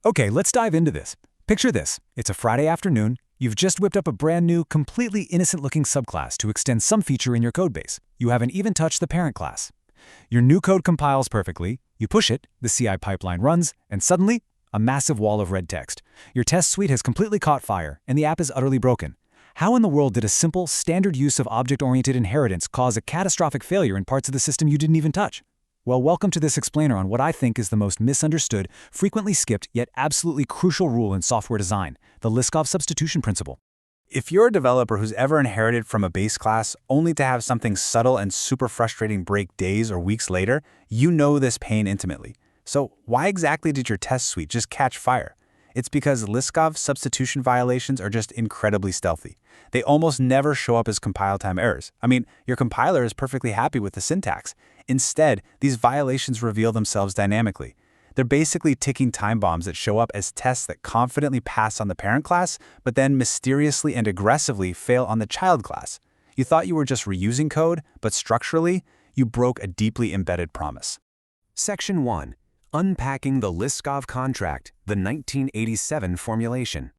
Okay, let's dive into this. Picture this. It's a Friday afternoon. You've just whipped up a brand new, completely innocent-looking subclass to extend some feature in your codebase. You haven't even touched the parent class. Your new code compiles perfectly. You push it, the CI pipeline runs, and suddenly, a massive wall of red text. Your test suite has completely caught fire, and the app is utterly broken. How in the world did a simple, standard use of object-oriented inheritance cause a catastrophic failure in parts of the system you didn't even touch? Well, welcome to this explainer on what I think is the most misunderstood, frequently skipped, yet absolutely crucial rule in software design, the Liskov Substitution Principle. If you're a developer who's ever inherited from a base class only to have something subtle and super frustrating break days or weeks later, you know this pain intimately. So why exactly did your test suite just catch fire? It's because Liskov substitution violations are just incredibly stealthy. They almost never show up as compile time errors. I mean, your compiler is perfectly happy with the syntax. Instead, these violations reveal themselves dynamically. They're basically ticking time bombs that show up as tests that confidently pass on the parent class, but then mysteriously and aggressively fail on the child class. You thought you were just reusing code, but structurally, you broke a deeply embedded promise. Section 1. Unpacking the Liskov contract, the 1987 formulation.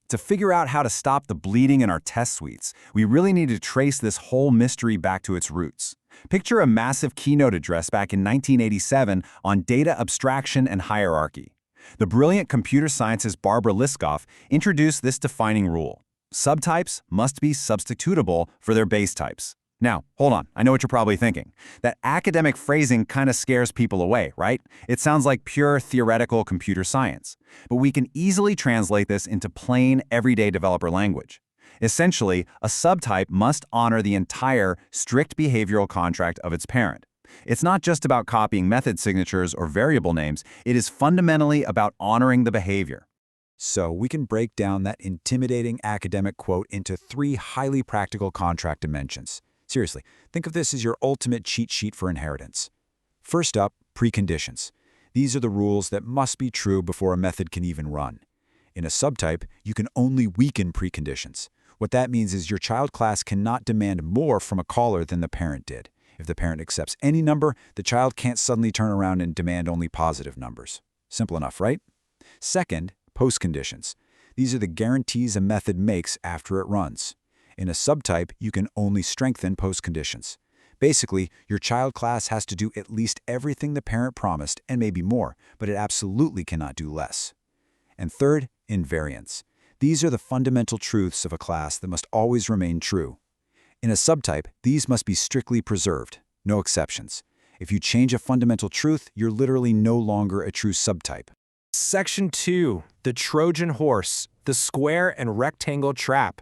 To figure out how to stop the bleeding in our test suites, we really need to trace this whole mystery back to its roots. Picture a massive keynote address back in 1987 on data abstraction and hierarchy. The brilliant computer scientist Barbara Liskov introduced this defining rule. Subtypes must be substitutable for their base types. Now, hold on, I know what you're probably thinking. That academic phrasing kind of scares people away, right? It sounds like pure theoretical computer science. But we can easily translate this into plain, everyday developer language. Essentially, a subtype must honor the entire strict behavioral contract of its parent. It's not just about copying method signatures or variable names, it is fundamentally about honoring the behavior. So we can break down that intimidating academic quote into 3 highly practical contract dimensions. Seriously, think of this as your ultimate cheat sheet for inheritance. First up, preconditions. These are the rules that must be true before a method can even run. In a subtype, you can only weaken preconditions. What that means is your child class cannot demand more from a caller than the parent did. If the parent accepts any number, the child can't suddenly turn around and demand only positive numbers. Simple enough, right? Second, postconditions. These are the guarantees a method makes after it runs. In a subtype, you can only strengthen postconditions. Basically, your child class has to do at least everything the parent promised and maybe more, but it absolutely cannot do less. And third, invariants. These are the fundamental truths of a class that must always remain true. In a subtype, these must be strictly preserved, no exceptions. If you change a fundamental truth, you're literally no longer a true subtype. Section 2. The Trojan horse, the square and rectangle trap.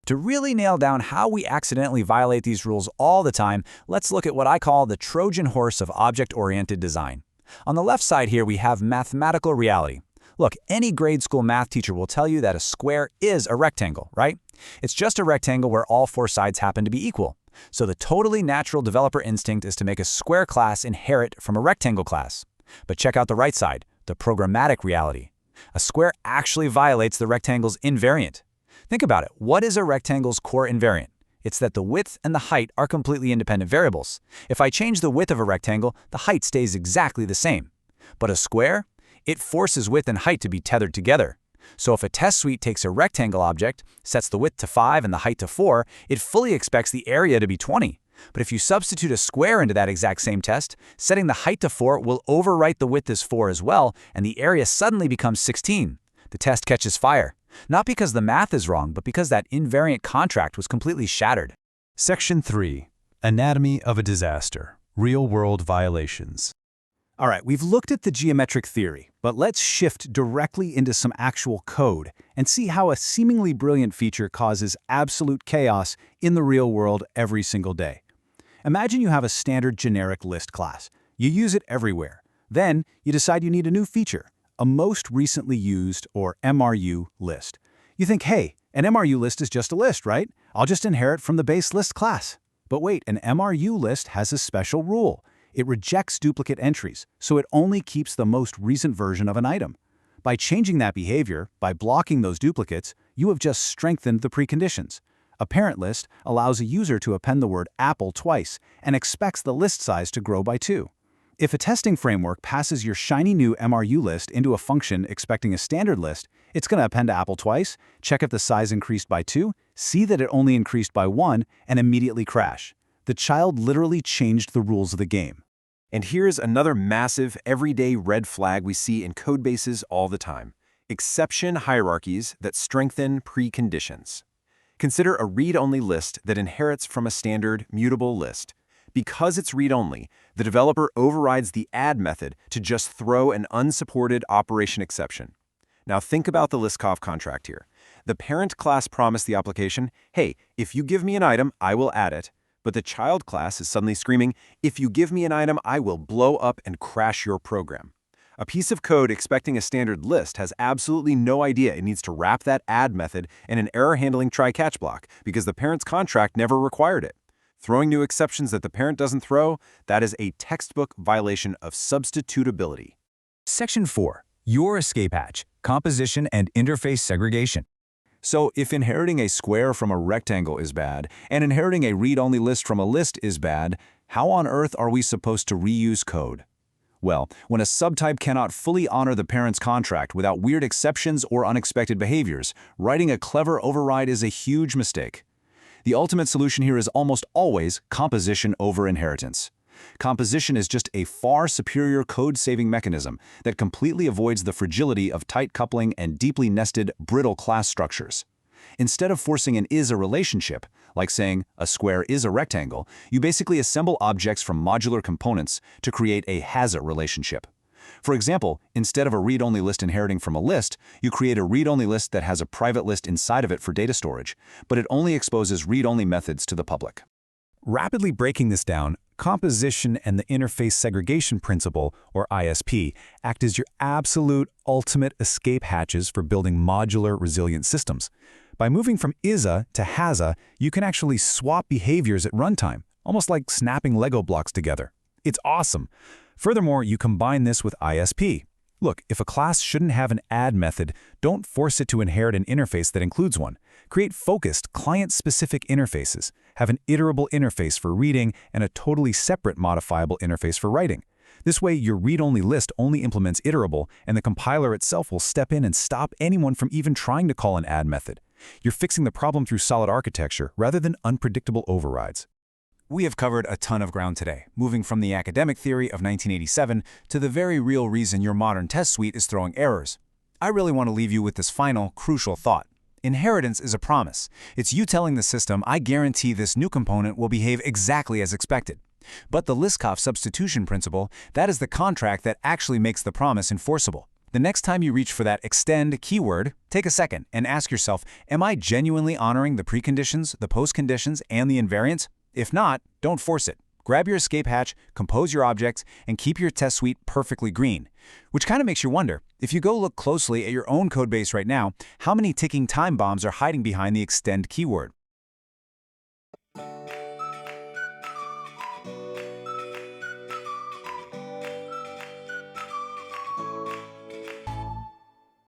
To really nail down how we accidentally violate these rules all the time, let's look at what I call the Trojan horse of object-oriented design. On the left side here, we have mathematical reality. Look, any grade school math teacher will tell you that a square is a rectangle, right? It's just a rectangle where all 4 sides happen to be equal. So the totally natural developer instinct is to make a square class inherit from a rectangle class. But check out the right side, the programmatic reality. A square actually violates the rectangle's invariant. Think about it. What is a rectangle's core invariant? It's that the width and the height are completely independent variables. If I change the width of a rectangle, the height stays exactly the same. But a square? It forces width and height to be tethered together. So if a test suite takes a rectangle object, sets the width to 5 and the height to 4, it fully expects the area to be 20. But if you substitute a square into that exact same test, setting the height to 4 will overwrite the width as 4 as well, and the area suddenly becomes 16. The test catches fire. Not because the math is wrong, but because that invariant contract was completely shattered. Section 3. Anatomy of a disaster. Real-world violations. All right, we've looked at the geometric theory, but let's shift directly into some actual code and see how a seemingly brilliant feature causes absolute chaos in the real world every single day. Imagine you have a standard generic list class. You use it everywhere. Then you decide you need a new feature, a most recently used, or MRU, list. You think, hey, an MRU list is just a list, right? I'll just inherit from the base list class. But wait, an MRU list has a special rule. It rejects duplicate entries, so it only keeps the most recent version of an item. By changing that behavior, by blocking those duplicates, you have just strengthened the preconditions. A parent list allows a user to append the word apple twice and expects the list size to grow by 2. If a testing framework passes your shiny new MRU list into a function expecting a standard list, it's going to append to Apple twice, check if the size increased by 2, see that it only increased by 1, and immediately crash. The child literally changed the rules of the game. And here's another massive, everyday red flag we see in codebases all the time: exception hierarchies that strengthen preconditions. Consider a read-only list that inherits from a standard, mutable list. Because it's read-only, the developer overrides the add method to just throw an unsupported operation exception. Now think about the Liskov contract here. The parent class promised the application, hey, if you give me an item, I will add it. But the child class is suddenly screaming, if you give me an item, I will blow up and crash your program. A piece of code expecting a standard list has absolutely no idea it needs to wrap that add method in an error-handling try-catch block because the parent's contract never required it. Throwing new exceptions that the parent doesn't throw, that is a textbook violation of substitutability. Section 4. Your escape hatch: composition and interface segregation. So if inheriting a square from a rectangle is bad, and inheriting a read-only list from a list is bad, how on earth are we supposed to reuse code? Well, when a subtype cannot fully honor the parent's contract without weird exceptions or unexpected behaviors, writing a clever override is a huge mistake. The ultimate solution here is almost always composition over inheritance. Composition is just a far superior code-saving mechanism that completely avoids the fragility of tight coupling and deeply nested, brittle class structures. Instead of forcing an is a relationship, like saying a square is a rectangle, you basically assemble objects from modular components to create a has a relationship. For example, instead of a read-only list inheriting from a list, you create a read-only list that has a private list inside of it for data storage, but it only exposes read-only methods to the public. Rapidly breaking this down, composition and the interface segregation principle, or ISP, act as your absolute ultimate escape hatches for building modular, resilient systems. By moving from is-a to has-a, you can actually swap behaviors at runtime, almost like snapping Lego blocks together. It's awesome. Furthermore, you combine this with ISP. Look, if a class shouldn't have an add method, don't force it to inherit an interface that includes one. Create focused, client-specific interfaces. Have an iterable interface for reading and a totally separate modifiable interface for writing. This way, your read-only list only implements iterable, and the compiler itself will step in and stop anyone from even trying to call an add method. You're fixing the problem through solid architecture rather than unpredictable overrides. We have covered a ton of ground today, moving from the academic theory of 1987 to the very real reason your modern test suite is throwing errors. I really want to leave you with this final, crucial thought. Inheritance is a promise. It's you telling the system, I guarantee this new component will behave exactly as expected. But the Liskov Substitution Principle, that is the contract that actually makes the promise enforceable. The next time you reach for that extend keyword, take a second and ask yourself, am I genuinely honoring the preconditions, the postconditions, and the invariants? If not, don't force it. Grab your escape hatch, compose your objects, and keep your test suite perfectly green. Which kind of makes you wonder, if you go look closely at your own codebase right now, how many ticking time bombs are hiding behind the extend keyword?